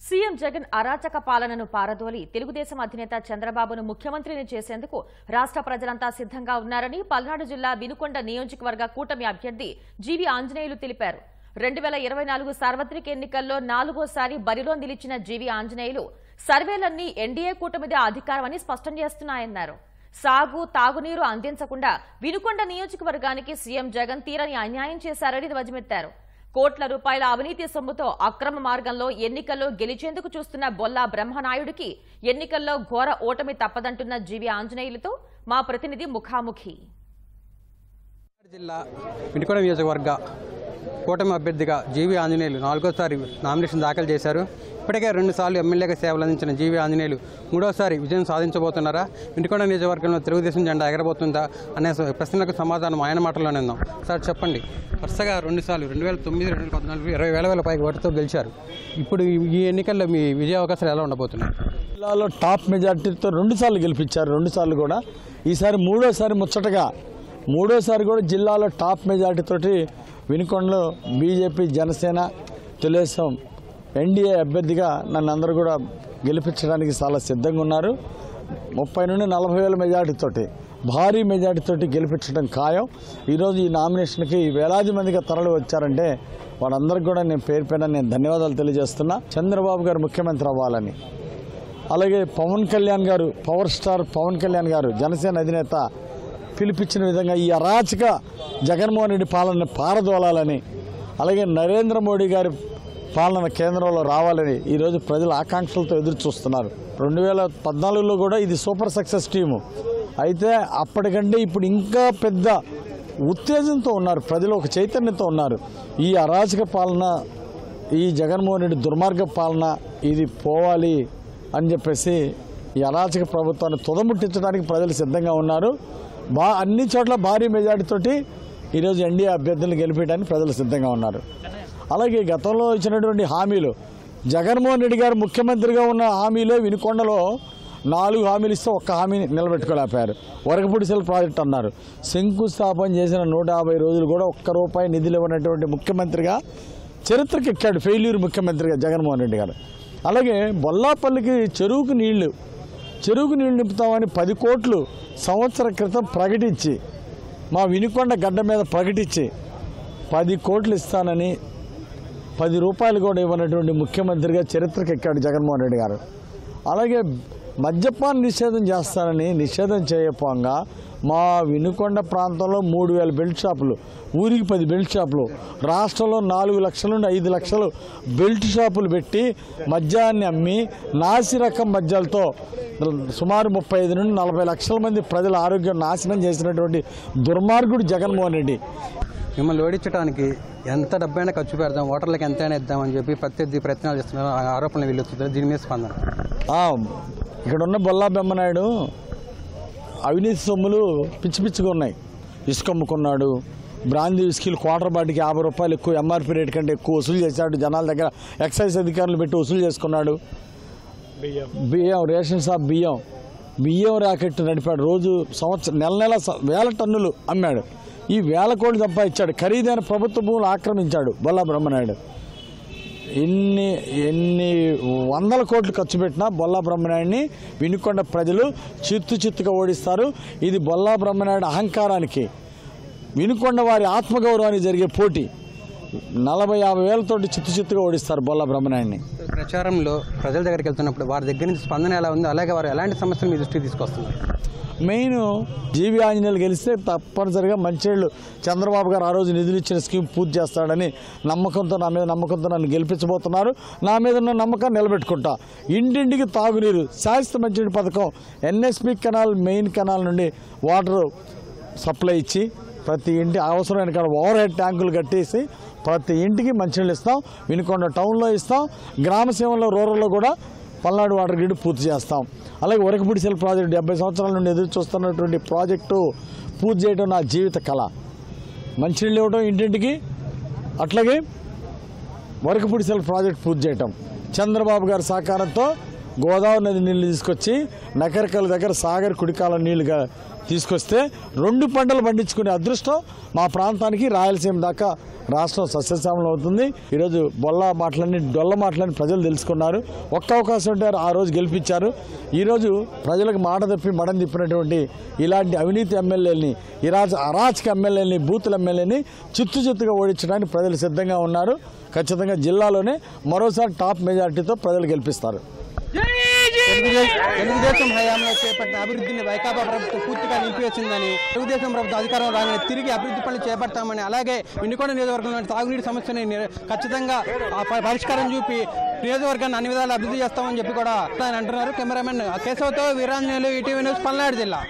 CM Jagan అరాచక పాలనను పారదోలి తెలుగుదేశం అధినేత చంద్రబాబును ముఖ్యమంత్రిని చేసేందుకు రాష్ట్ర ప్రజలంతా సిద్ధంగా ఉన్నారని పల్నాడు జిల్లా వినుకొండ నియోజకవర్గ కూటమి అభ్యర్థి జీవి ఆంజనేయులు తెలిపారు. 2024 సార్వత్రిక ఎన్నికల్లో 4వ సారి బరిలో నిలిచిన జీవి ఆంజనేయులు సర్వేలన్నీ ఎన్డీఏ కూటమిదే అధికారమని స్పష్టం చేస్తున్నాయన్నారు. సాగు తాగునీరు అందించకుండా వినుకొండ నియోజకవర్గానికి సీఎం జగన్ తీరని అన్యాయం చేశారని ధ్వజమెత్తారు. కోట్ల రూపాయల అవినీతి సొమ్ముతో అక్రమ మార్గంలో ఎన్నికల్లో గెలిచేందుకు చూస్తున్న బొల్లా బ్రహ్మనాయుడికి ఎన్నికల్లో ఘోర ఓటమి తప్పదంటున్న జీవి ఆంజనేయులతో మా ప్రతినిధి ముఖాముఖి. జిల్లా వినుకొండ నియోజకవర్గ కూటమి అభ్యర్థిగా జీవి ఆంజనేయులు 4వ సారి నామినేషన్ దాఖలు చేశారు. ఇప్పటికే 2 సార్లు ఎమ్మెల్యేగా సేవలు అందించిన జీవి ఆంజనేయులు 3వసారి విజయం సాధించబోతున్నారా, వినుకొండ నియోజకవర్గంలో తెలుగుదేశం జెండా ఎగరబోతుందా అనే ప్రశ్నలకు సమాధానం ఆయన మాటల్లోనే ఉందాం. సార్ చెప్పండి, వరుసగా 2 సార్లు 2009, 2014, 20,000 పైకి ఓటుతో గెలిచారు. ఇప్పుడు ఈ ఎన్నికల్లో మీ విజయ అవకాశాలు ఎలా ఉండబోతున్నాయి? జిల్లాలో టాప్ మెజార్టీతో 2 సార్లు గెలిపించారు. 2 సార్లు కూడా ఈసారి 3వసారి ముచ్చటగా 3వసారి కూడా జిల్లాలో టాప్ మెజార్టీతోటి వినుకొండలో బీజేపీ, జనసేన, తెలుగుదేశం ఎన్డీఏ అభ్యర్థిగా నన్ను అందరూ కూడా గెలిపించడానికి చాలా సిద్ధంగా ఉన్నారు. 30 నుండి 40,000 మెజార్టీతోటి, భారీ మెజార్టీతోటి గెలిపించడం ఖాయం. ఈరోజు ఈ నామినేషన్కి వేలాది మందిగా తరలి వచ్చారంటే వాళ్ళందరికీ కూడా నేను పేరు నేను ధన్యవాదాలు తెలియజేస్తున్నా. చంద్రబాబు గారు ముఖ్యమంత్రి అవ్వాలని, అలాగే పవన్ కళ్యాణ్ గారు, పవర్ స్టార్ పవన్ కళ్యాణ్ గారు, జనసేన అధినేత పిలిపించిన విధంగా ఈ అరాచక జగన్మోహన్ రెడ్డి పాలన పారదోలాలని, అలాగే నరేంద్ర మోడీ గారి పాలన కేంద్రంలో రావాలని ఈరోజు ప్రజలు ఆకాంక్షలతో ఎదురు చూస్తున్నారు. 2014లో కూడా ఇది సూపర్ సక్సెస్ టీము అయితే అప్పటికంటే ఇప్పుడు ఇంకా పెద్ద ఉత్తేజంతో ఉన్నారు ప్రజలు, ఒక చైతన్యంతో ఉన్నారు. ఈ అరాచక పాలన, ఈ జగన్మోహన్ రెడ్డి దుర్మార్గ పాలన ఇది పోవాలి అని చెప్పేసి ఈ అరాచక ప్రభుత్వాన్ని తుదముట్టించడానికి ప్రజలు సిద్ధంగా ఉన్నారు. అన్ని చోట్ల భారీ మెజార్టీతోటి ఈరోజు ఎన్డీఏ అభ్యర్థులను గెలిపించడానికి ప్రజలు సిద్ధంగా ఉన్నారు. అలాగే గతంలో ఇచ్చినటువంటి హామీలు, జగన్మోహన్ రెడ్డి గారు ముఖ్యమంత్రిగా ఉన్న హామీలే వినుకొండలో 4 హామీలు ఇస్తే ఒక్క హామీని నిలబెట్టుకోలేకపోయారు. వరకపూడిసెల ప్రాజెక్టు అన్నారు, శంకుస్థాపన చేసిన 150 రోజులు కూడా ₹1 నిధులు ఇవ్వనటువంటి ముఖ్యమంత్రిగా చరిత్రకి ఎక్కాడు, ఫెయిల్యూర్ ముఖ్యమంత్రిగా జగన్మోహన్ రెడ్డి గారు. అలాగే బొల్లాపల్లికి చెరువుకు నీళ్లు నింపుతామని 10 కోట్లు సంవత్సరం క్రితం ప్రకటించి, మా వినుకొండ గడ్డ మీద ప్రకటించి 10 కోట్లు ఇస్తానని 10 రూపాయలు కూడా ఇవ్వనటువంటి ముఖ్యమంత్రిగా చరిత్రకి ఎక్కాడు జగన్మోహన్ రెడ్డి గారు. అలాగే మద్యపాన నిషేధం చేస్తానని నిషేధం చేయకపోగా మా వినుకొండ ప్రాంతంలో 3,000 బెల్ట్ షాపులు, ఊరికి 10 బెల్ట్ షాపులు, రాష్ట్రంలో 4 లక్షల నుండి 5 లక్షలు బెల్ట్ షాపులు పెట్టి మద్యాన్ని అమ్మి నాసి రకం మద్యాలతో సుమారు 35 నుండి 40 లక్షల మంది ప్రజల ఆరోగ్యం నాశనం చేసినటువంటి దుర్మార్గుడు జగన్మోహన్ రెడ్డి. మిమ్మల్ని ఓడించడానికి ఎంత డబ్బైనా ఖర్చు పెడదాం, ఓటర్లకు ఎంతైనా ఇద్దామని చెప్పి ప్రత్యర్థి ప్రయత్నాలు చేస్తున్నారు, ఆరోపణలు వెలువెత్తుతారు. దీని మీద స్పందన? ఇక్కడ ఉన్న బొల్లా బ్రహ్మనాయుడు అవినీతి సొమ్ములు పిచ్చిగా ఉన్నాయి. ఇసుక అమ్ముకున్నాడు, బ్రాందీ విస్కీలు క్వార్టర్ బాటికి ₹50 ఎక్కువ, ఎంఆర్పీ రేట్ కంటే ఎక్కువ వసూలు చేశాడు. జనాల దగ్గర ఎక్సైజ్ అధికారులు పెట్టి వసూలు చేసుకున్నాడు. బియ్యం, రేషన్ షాప్ బియ్యం ర్యాకెట్ నడిపాడు. రోజు సంవత్సరం నెల 1000 టన్నులు అమ్మాడు. ఈ 1000 కోట్లు సంపాదించాడు. ఖరీదైన ప్రభుత్వ భూములు ఆక్రమించాడు బొల్లా బ్రహ్మనాయుడు. ఎన్ని 100 కోట్లు ఖర్చు పెట్టినా బొల్లా బ్రహ్మనాయుడిని వినుకొండ ప్రజలు చిత్తుగా ఓడిస్తారు. ఇది బొల్లా బ్రహ్మనాయుడు అహంకారానికి, వినుకొండ వారి ఆత్మగౌరవానికి జరిగే పోటీ. 40-50 వేలతోటి చిత్తుగా ఓడిస్తారు బొల్లా బ్రహ్మనాయుడిని. ప్రచారంలో ప్రజల దగ్గరికి వెళ్తున్నప్పుడు వారి దగ్గర నుంచి స్పందన ఎలా ఉంది, అలాగే వారు ఎలాంటి సమస్యలు మీ దృష్టికి తీసుకొస్తున్నారు? మెయిన్ జీవి ఆంజనేయులు గెలిస్తే తప్పనిసరిగా మంచినీళ్ళు చంద్రబాబు గారు ఆ రోజు నిధులు ఇచ్చిన స్కీమ్ పూర్తి చేస్తాడని నమ్మకంతో నన్ను గెలిపించబోతున్నారు. నా మీద ఉన్న నమ్మకాన్ని నిలబెట్టుకుంటా. ఇంటింటికి తాగునీరు, శాశ్వత మంచినీటి పథకం, ఎన్ఎస్పి కెనాల్, మెయిన్ కెనాల్ నుండి వాటర్ సప్లై ఇచ్చి ప్రతి ఇంటి అవసరమైన కాడ ఓవర్ హెడ్ ట్యాంకులు కట్టేసి ప్రతి ఇంటికి మంచినీళ్ళు ఇస్తాం. వినుకొండ టౌన్లో ఇస్తాం, గ్రామ సేవల్లో, రూరల్లో కూడా పల్నాడు వాటర్ గ్రిడ్ పూర్తి చేస్తాం. అలాగే వరకపూడిసెల ప్రాజెక్టు 70 సంవత్సరాల నుండి ఎదురు చూస్తున్నటువంటి ప్రాజెక్టు పూర్తి చేయడం నా జీవిత కళ. మంచినీళ్ళు ఇవ్వడం ఇంటింటికి, అట్లాగే వరకపూడిసెల ప్రాజెక్టు పూర్తి చేయటం. చంద్రబాబు గారి సహకారంతో గోదావరి నది నీళ్లు తీసుకొచ్చి నకరికల దగ్గర సాగర్ కుడికాల నీళ్లుగా తీసుకొస్తే 2 పంటలు పండించుకునే అదృష్టం మా ప్రాంతానికి, రాయలసీమ దాకా రాష్ట్రం సస్యశ్యామలం అవుతుంది. ఈరోజు బొల్ల మాటలని డొల్ల మాటలని ప్రజలు తెలుసుకున్నారు. ఒక్క అవకాశం ఉంటే ఆ రోజు గెలిపించారు. ఈరోజు ప్రజలకు మాట తప్పి మడం తిప్పినటువంటి ఇలాంటి అవినీతి ఎమ్మెల్యేలని, అరాచక ఎమ్మెల్యేలని, బూతుల ఎమ్మెల్యేని చిత్తుగా ఓడించడానికి ప్రజలు సిద్ధంగా ఉన్నారు. ఖచ్చితంగా జిల్లాలోనే మరోసారి టాప్ మెజార్టీతో ప్రజలు గెలిపిస్తారు. తెలుగుదేశం హయాంలో చేపట్టిన అభివృద్ధిని వైకాపా ప్రభుత్వం పూర్తిగా నిలిపివేసిందని, తెలుగుదేశం ప్రభుత్వం అధికారం రాగానే తిరిగి అభివృద్ధి పనులు చేపడతామని, అలాగే వినుకొండ నియోజకవర్గంలోని తాగునీటి సమస్యని ఖచ్చితంగా పరిష్కారం చూపి నియోజకవర్గాన్ని అన్ని విధాలు అభివృద్ధి చేస్తామని చెప్పి కూడా ఆయన అంటున్నారు. కెమెరామెన్ కేశవతో వీరాంజనేయులు, ఈటీవీ న్యూస్, పల్నాడు జిల్లా.